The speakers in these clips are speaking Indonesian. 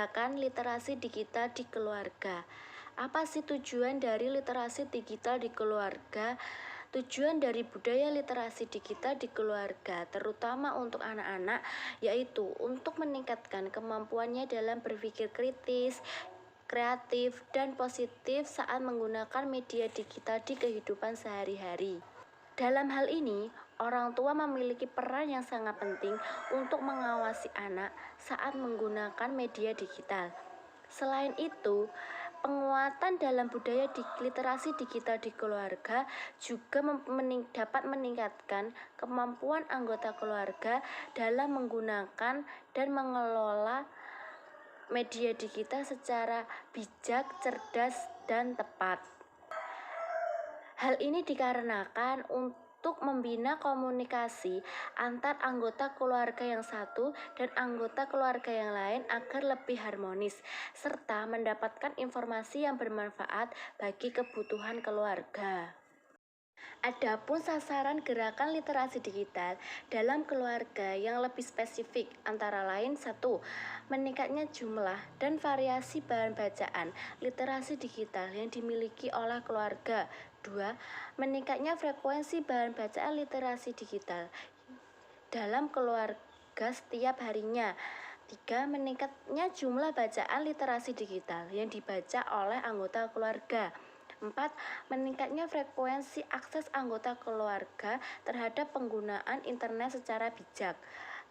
gerakan literasi digital di keluarga. Apa sih tujuan dari literasi digital di keluarga? Tujuan dari budaya literasi digital di keluarga, terutama untuk anak-anak, yaitu untuk meningkatkan kemampuannya dalam berpikir kritis, kreatif, dan positif saat menggunakan media digital di kehidupan sehari-hari. Dalam hal ini, orang tua memiliki peran yang sangat penting untuk mengawasi anak saat menggunakan media digital. Selain itu, penguatan dalam budaya literasi digital di keluarga juga dapat meningkatkan kemampuan anggota keluarga dalam menggunakan dan mengelola media digital secara bijak, cerdas, dan tepat. Hal ini dikarenakan untuk membina komunikasi antar anggota keluarga yang satu dan anggota keluarga yang lain agar lebih harmonis, serta mendapatkan informasi yang bermanfaat bagi kebutuhan keluarga. Adapun sasaran gerakan literasi digital dalam keluarga yang lebih spesifik antara lain 1. Meningkatnya jumlah dan variasi bahan bacaan literasi digital yang dimiliki oleh keluarga. 2. Meningkatnya frekuensi bahan bacaan literasi digital dalam keluarga setiap harinya. 3. Meningkatnya jumlah bacaan literasi digital yang dibaca oleh anggota keluarga. 4. Meningkatnya frekuensi akses anggota keluarga terhadap penggunaan internet secara bijak.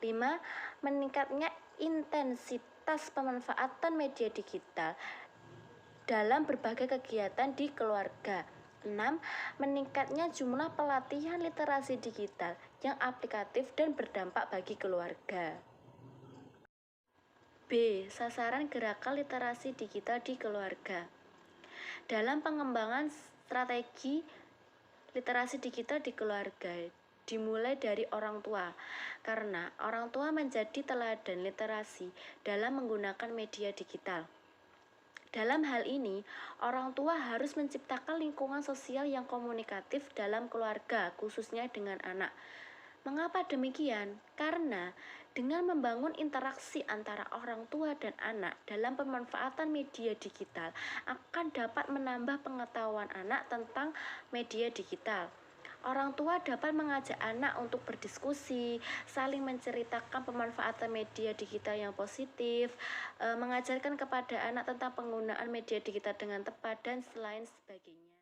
5. Meningkatnya intensitas pemanfaatan media digital dalam berbagai kegiatan di keluarga. 6. Meningkatnya jumlah pelatihan literasi digital yang aplikatif dan berdampak bagi keluarga. B. Sasaran gerakan literasi digital di keluarga. Dalam pengembangan strategi literasi digital di keluarga, dimulai dari orang tua, karena orang tua menjadi teladan literasi dalam menggunakan media digital. Dalam hal ini, orang tua harus menciptakan lingkungan sosial yang komunikatif dalam keluarga, khususnya dengan anak. Mengapa demikian? Karena dengan membangun interaksi antara orang tua dan anak dalam pemanfaatan media digital akan dapat menambah pengetahuan anak tentang media digital. Orang tua dapat mengajak anak untuk berdiskusi, saling menceritakan pemanfaatan media digital yang positif, mengajarkan kepada anak tentang penggunaan media digital dengan tepat, dan lain sebagainya.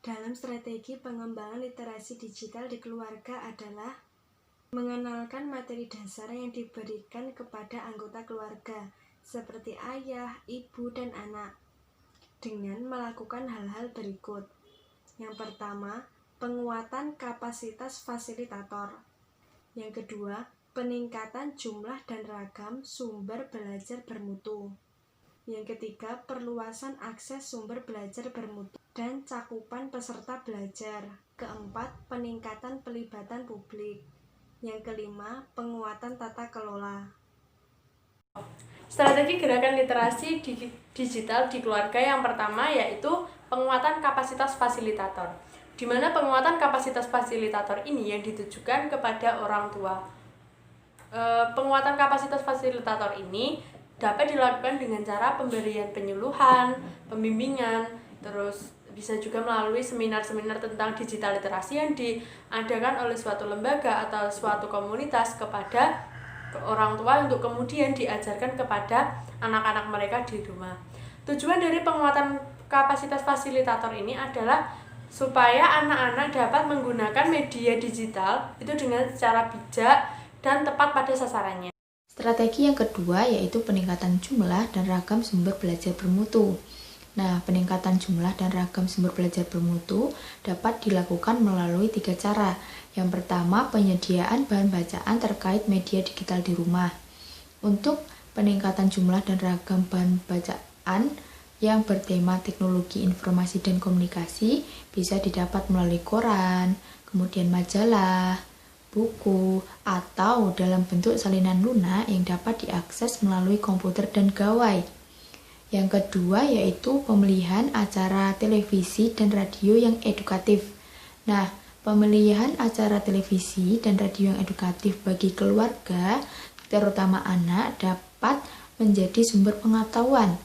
Dalam strategi pengembangan literasi digital di keluarga adalah mengenalkan materi dasar yang diberikan kepada anggota keluarga, seperti ayah, ibu, dan anak, dengan melakukan hal-hal berikut. Yang pertama, penguatan kapasitas fasilitator. Yang kedua, peningkatan jumlah dan ragam sumber belajar bermutu. Yang ketiga, perluasan akses sumber belajar bermutu dan cakupan peserta belajar. Keempat, peningkatan pelibatan publik. Yang kelima, penguatan tata kelola. Strategi gerakan literasi digital di keluarga yang pertama yaitu penguatan kapasitas fasilitator, di mana penguatan kapasitas fasilitator ini yang ditujukan kepada orang tua. Penguatan kapasitas fasilitator ini dapat dilakukan dengan cara pemberian penyuluhan, pembimbingan, terus bisa juga melalui seminar-seminar tentang digital literasi yang diadakan oleh suatu lembaga atau suatu komunitas kepada orang tua untuk kemudian diajarkan kepada anak-anak mereka di rumah. Tujuan dari penguatan kapasitas fasilitator ini adalah supaya anak-anak dapat menggunakan media digital itu dengan secara bijak dan tepat pada sasarannya. Strategi yang kedua yaitu peningkatan jumlah dan ragam sumber belajar bermutu. Nah, peningkatan jumlah dan ragam sumber belajar bermutu dapat dilakukan melalui 3 cara. Yang pertama, penyediaan bahan bacaan terkait media digital di rumah. Untuk peningkatan jumlah dan ragam bahan bacaan yang bertema teknologi informasi dan komunikasi bisa didapat melalui koran, kemudian majalah, buku, atau dalam bentuk salinan lunak yang dapat diakses melalui komputer dan gawai. Yang kedua yaitu pemilihan acara televisi dan radio yang edukatif. Nah, pemilihan acara televisi dan radio yang edukatif bagi keluarga, terutama anak, dapat menjadi sumber pengetahuan.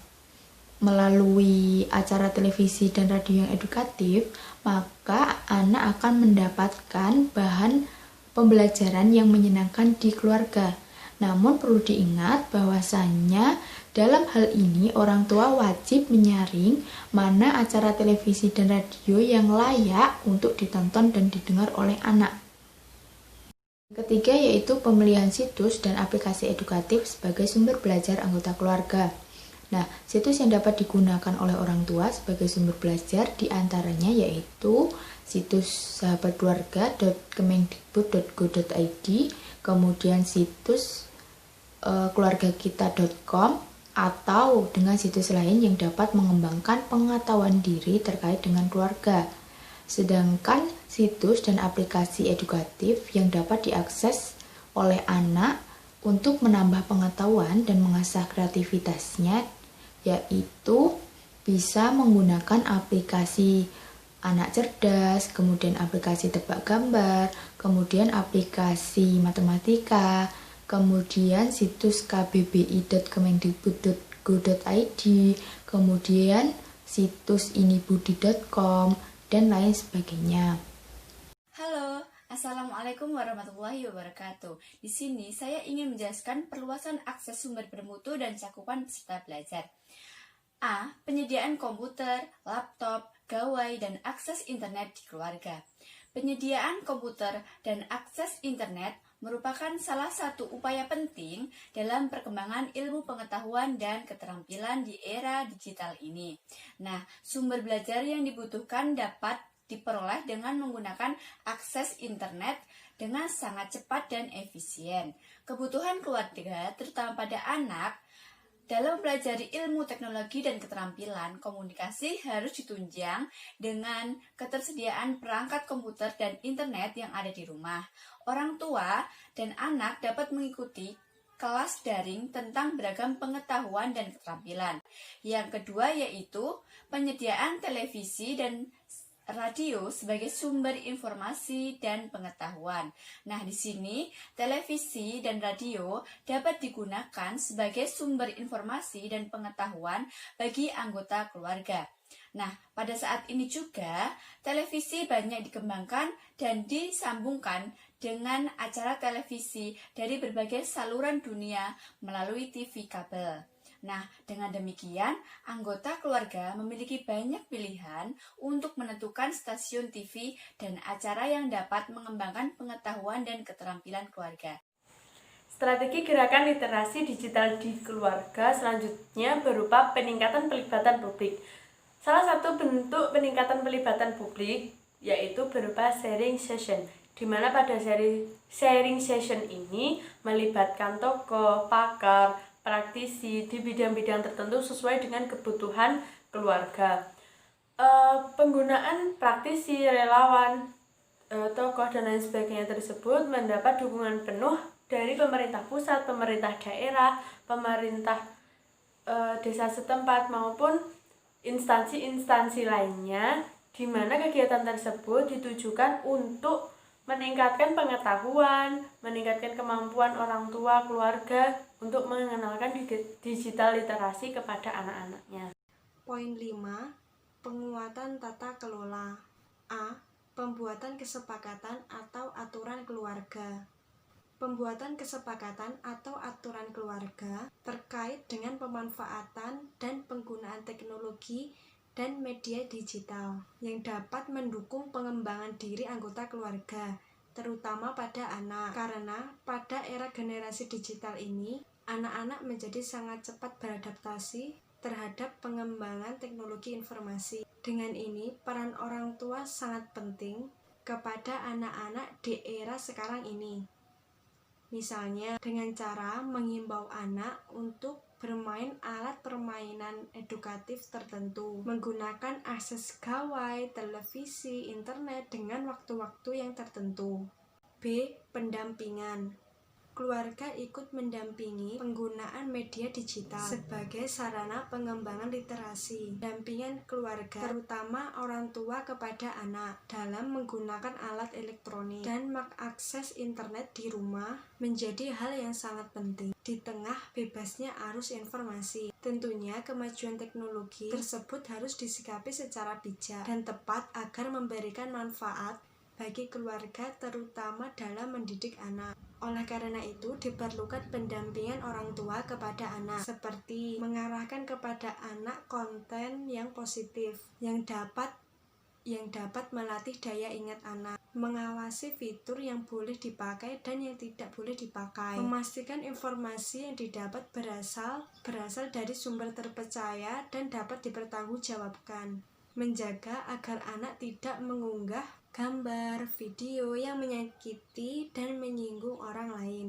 Melalui acara televisi dan radio yang edukatif, maka anak akan mendapatkan bahan pembelajaran yang menyenangkan di keluarga. Namun perlu diingat bahwasannya dalam hal ini orang tua wajib menyaring mana acara televisi dan radio yang layak untuk ditonton dan didengar oleh anak. Ketiga yaitu pemilihan situs dan aplikasi edukatif sebagai sumber belajar anggota keluarga. Nah, situs yang dapat digunakan oleh orang tua sebagai sumber belajar diantaranya yaitu situs sahabatkeluarga.kemendikbud.go.id, kemudian situs keluargakita.com, atau dengan situs lain yang dapat mengembangkan pengetahuan diri terkait dengan keluarga. Sedangkan situs dan aplikasi edukatif yang dapat diakses oleh anak untuk menambah pengetahuan dan mengasah kreativitasnya yaitu bisa menggunakan aplikasi anak cerdas, kemudian aplikasi tebak gambar, kemudian aplikasi matematika, kemudian situs kbbi.kemendikbud.go.id, kemudian situs inibudi.com, dan lain sebagainya. Halo, Assalamualaikum warahmatullahi wabarakatuh. Di sini saya ingin menjelaskan perluasan akses sumber bermutu dan cakupan peserta belajar. A. Penyediaan komputer, laptop, gawai, dan akses internet di keluarga. Penyediaan komputer dan akses internet merupakan salah satu upaya penting dalam perkembangan ilmu pengetahuan dan keterampilan di era digital ini. Nah, sumber belajar yang dibutuhkan dapat diperoleh dengan menggunakan akses internet dengan sangat cepat dan efisien. Kebutuhan keluarga, terutama pada anak, dalam mempelajari ilmu teknologi dan keterampilan komunikasi harus ditunjang dengan ketersediaan perangkat komputer dan internet yang ada di rumah. Orang tua dan anak dapat mengikuti kelas daring tentang beragam pengetahuan dan keterampilan. Yang kedua yaitu penyediaan televisi dan radio sebagai sumber informasi dan pengetahuan. Nah, di sini televisi dan radio dapat digunakan sebagai sumber informasi dan pengetahuan bagi anggota keluarga. Nah, pada saat ini juga televisi banyak dikembangkan dan disambungkan dengan acara televisi dari berbagai saluran dunia melalui TV kabel. Nah, dengan demikian, anggota keluarga memiliki banyak pilihan untuk menentukan stasiun TV dan acara yang dapat mengembangkan pengetahuan dan keterampilan keluarga. Strategi gerakan literasi digital di keluarga selanjutnya berupa peningkatan pelibatan publik. Salah satu bentuk peningkatan pelibatan publik yaitu berupa sharing session, di mana pada sharing session ini melibatkan tokoh, pakar, praktisi di bidang-bidang tertentu sesuai dengan kebutuhan keluarga. Penggunaan praktisi, relawan, tokoh, dan lain sebagainya tersebut mendapat dukungan penuh dari pemerintah pusat, pemerintah daerah, pemerintah desa setempat maupun instansi-instansi lainnya, di mana kegiatan tersebut ditujukan untuk meningkatkan pengetahuan, meningkatkan kemampuan orang tua, keluarga untuk mengenalkan digital literasi kepada anak-anaknya. Poin 5. Penguatan tata kelola. A. Pembuatan kesepakatan atau aturan keluarga. Pembuatan kesepakatan atau aturan keluarga terkait dengan pemanfaatan dan penggunaan teknologi dan media digital yang dapat mendukung pengembangan diri anggota keluarga, terutama pada anak. Karena pada era generasi digital ini, anak-anak menjadi sangat cepat beradaptasi terhadap pengembangan teknologi informasi. Dengan ini, peran orang tua sangat penting kepada anak-anak di era sekarang ini. Misalnya, dengan cara mengimbau anak untuk bermain alat permainan edukatif tertentu, menggunakan akses gawai, televisi, internet dengan waktu-waktu yang tertentu. B. Pendampingan. keluarga ikut mendampingi penggunaan media digital sebagai sarana pengembangan literasi. Dampingan keluarga, terutama orang tua kepada anak, dalam menggunakan alat elektronik dan mengakses internet di rumah menjadi hal yang sangat penting di tengah bebasnya arus informasi. Tentunya kemajuan teknologi tersebut harus disikapi secara bijak dan tepat agar memberikan manfaat bagi keluarga, terutama dalam mendidik anak. Oleh karena itu, diperlukan pendampingan orang tua kepada anak, seperti mengarahkan kepada anak konten yang positif, yang dapat melatih daya ingat anak, mengawasi fitur yang boleh dipakai dan yang tidak boleh dipakai, memastikan informasi yang didapat berasal dari sumber terpercaya dan dapat dipertanggungjawabkan, menjaga agar anak tidak mengunggah gambar, video yang menyakiti dan menyinggung orang lain.